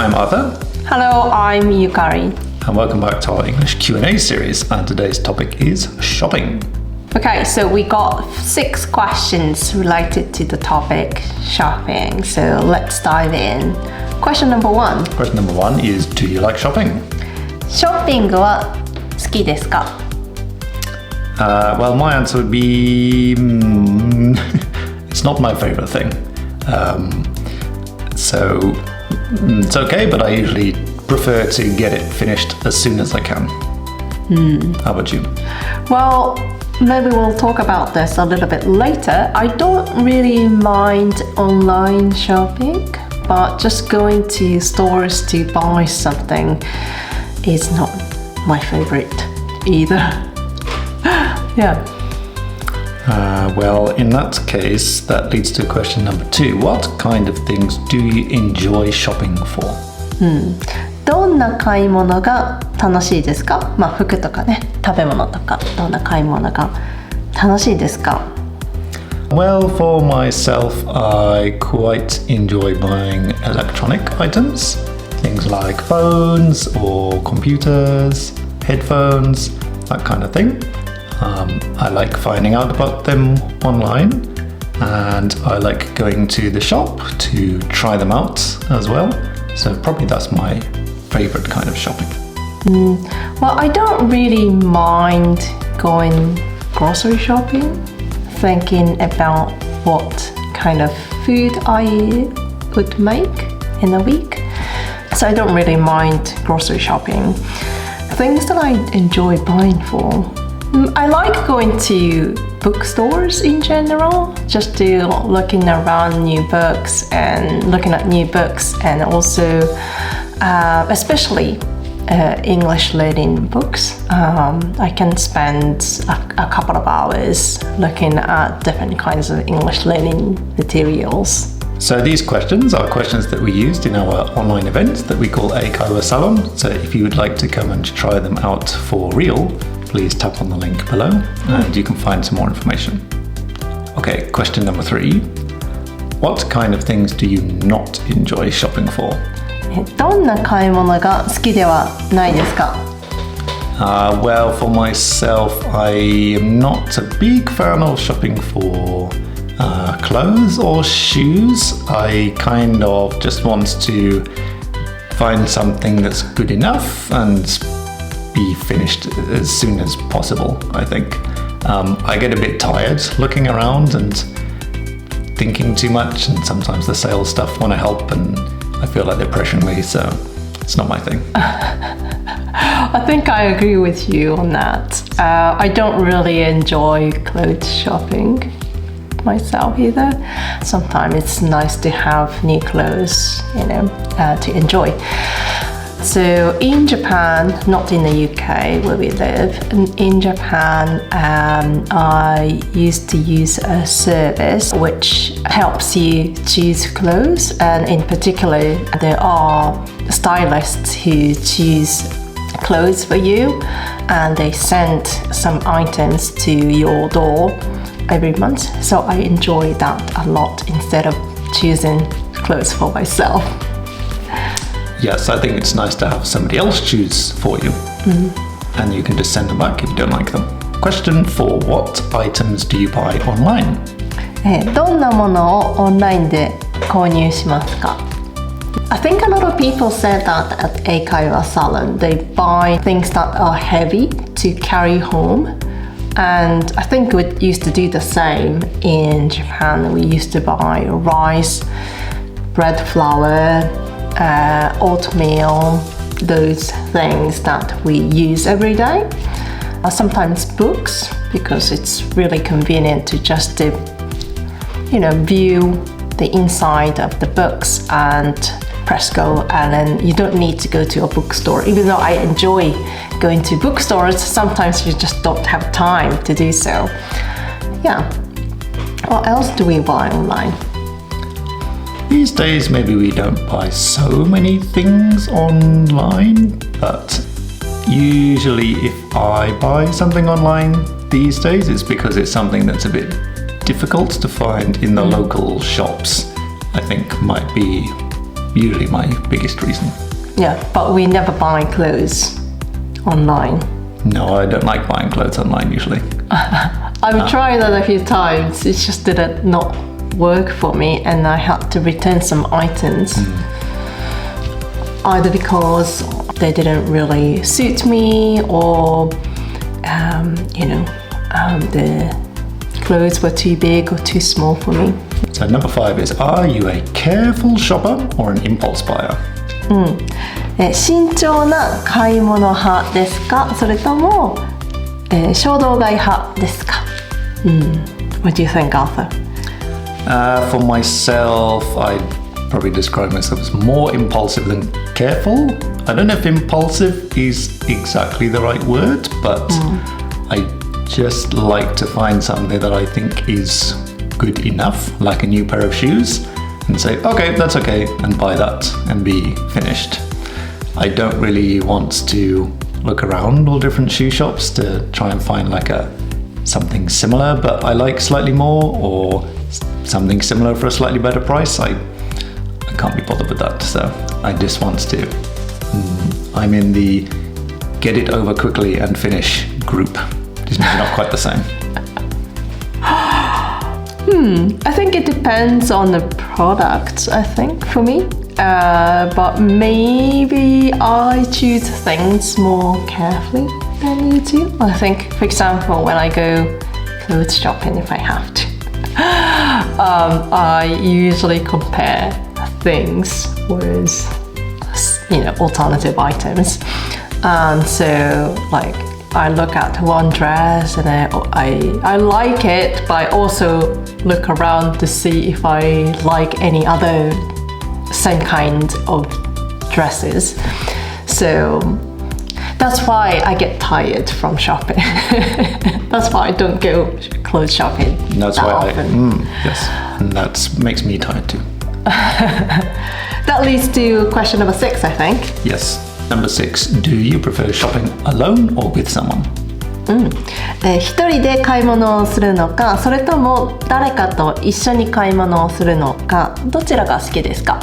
I'm Arthur. Hello, I'm Yukari. And welcome back to our English Q&A series. And today's topic is shopping. Okay, so we got 6 questions related to the topic shopping. So let's dive in. Question number 1. Question number 1 is, do you like shopping? ショッピングは好きですか? Well, my answer would be it's not my favorite thing. So it's okay, but I usually prefer to get it finished as soon as I can. How about you? Well, maybe we'll talk about this a little bit later. I don't really mind online shopping, but just going to stores to buy something is not my favorite either. Yeah. Well, in that case, that leads to question number 2. What kind of things do you enjoy shopping for? どんな買い物が楽しいですか? まあ服とかね、食べ物とか、どんな買い物が楽しいですか? Well, for myself, I quite enjoy buying electronic items. Things like phones or computers, headphones, that kind of thing. I like finding out about them online, and I like going to the shop to try them out as well. So probably that's my favorite kind of shopping. Well, I don't really mind going grocery shopping, thinking about what kind of food I would make in a week. So I don't really mind grocery shopping. Things that I enjoy buying for. I like going to bookstores in general, just to looking around new books and looking at new books, and also especially English learning books. I can spend a couple of hours looking at different kinds of English learning materials. So these questions are questions that we used in our online event that we call Eikaiwa Salon. So if you would like to come and try them out for real, please tap on the link below and you can find some more information. Okay, question number 3. What kind of things do you not enjoy shopping for? どんな買い物が好きではないですか? Well, for myself, I am not a big fan of shopping for clothes or shoes. I kind of just want to find something that's good enough and be finished as soon as possible, I think. I get a bit tired looking around and thinking too much, and sometimes the sales stuff want to help and I feel like they're pressuring me, so it's not my thing. I think I agree with you on that. I don't really enjoy clothes shopping myself either. Sometimes it's nice to have new clothes, to enjoy. So in Japan, not in the UK where we live, in Japan, I used to use a service which helps you choose clothes, and in particular there are stylists who choose clothes for you and they send some items to your door every month. So I enjoy that a lot instead of choosing clothes for myself. Yes, I think it's nice to have somebody else choose for you. And you can just send them back if you don't like them. Question 4. What items do you buy online? どんなものをオンラインで購入しますか? I think a lot of people said that at Eikaiwa Salon. They buy things that are heavy to carry home. And I think we used to do the same in Japan. We used to buy rice, bread flour, oatmeal, those things that we use every day. Sometimes books, because it's really convenient to just view the inside of the books and press go, and then you don't need to go to a bookstore. Even though I enjoy going to bookstores, sometimes you just don't have time to do so. Yeah. What else do we buy online? These days, maybe we don't buy so many things online, but usually if I buy something online these days, it's because it's something that's a bit difficult to find in the local shops. I think might be usually my biggest reason. Yeah, but we never buy clothes online. No, I don't like buying clothes online usually. I've tried that a few times. It just did not work for me, and I had to return some items. Either because they didn't really suit me, or the clothes were too big or too small for me. So number 5 is, are you a careful shopper or an impulse buyer? 慎重な買い物派ですか、それとも、衝動買い派ですか。What do you think, Arthur? For myself, I'd probably describe myself as more impulsive than careful. I don't know if impulsive is exactly the right word, but I just like to find something that I think is good enough, like a new pair of shoes, and say, okay, that's okay, and buy that and be finished. I don't really want to look around all different shoe shops to try and find like something similar but I like slightly more, or something similar for a slightly better price. I can't be bothered with that, so I just want to I'm in the get it over quickly and finish group. It's maybe not quite the same. I think it depends on the product, I think, for me. But maybe I choose things more carefully than you do. I think, for example, when I go clothes shopping, if I have to, I usually compare things with, alternative items. And so, like, I look at one dress and I like it, but I also look around to see if I like any other same kind of dresses. So that's why I get tired from shopping. That's why I don't go clothes shopping. That's that why often. Yes, and that makes me tired too. That leads to question number 6, I think. Yes. Number 6, do you prefer shopping alone or with someone? 一人で買い物をするのか、それとも誰かと一緒に買い物をするのか、どちらが好きですか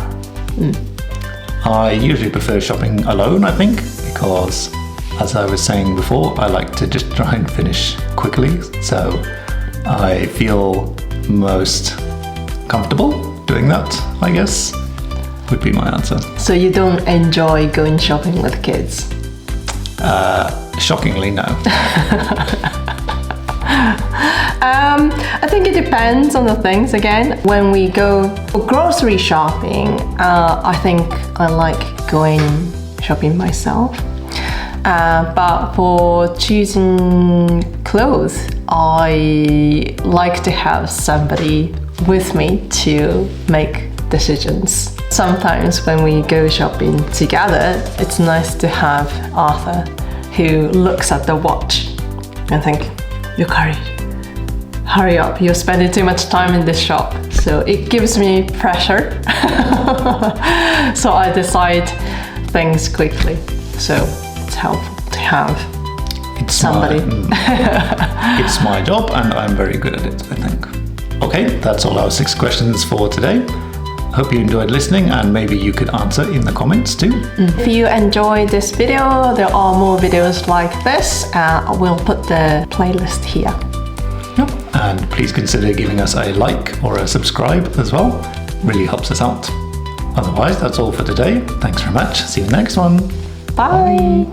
？I usually prefer shopping alone, I think, because as I was saying before, I like to just try and finish quickly, so I feel most comfortable doing that, I guess, would be my answer. So you don't enjoy going shopping with kids? Shockingly, no. I think it depends on the things again. When we go for grocery shopping, I think I like going shopping myself. But for choosing clothes, I like to have somebody with me to make decisions. Sometimes when we go shopping together, it's nice to have Arthur who looks at the watch and think, Yukari, hurry up, you're spending too much time in this shop. So it gives me pressure. So I decide things quickly. So it's helpful to have somebody. It's my job and I'm very good at it, I think. Okay, that's all our 6 questions for today. Hope you enjoyed listening, and maybe you could answer in the comments too. If you enjoyed this video, there are more videos like this. We'll put the playlist here. Yep. And please consider giving us a like or a subscribe as well. Really helps us out. Otherwise, that's all for today. Thanks very much. See you next one. Bye.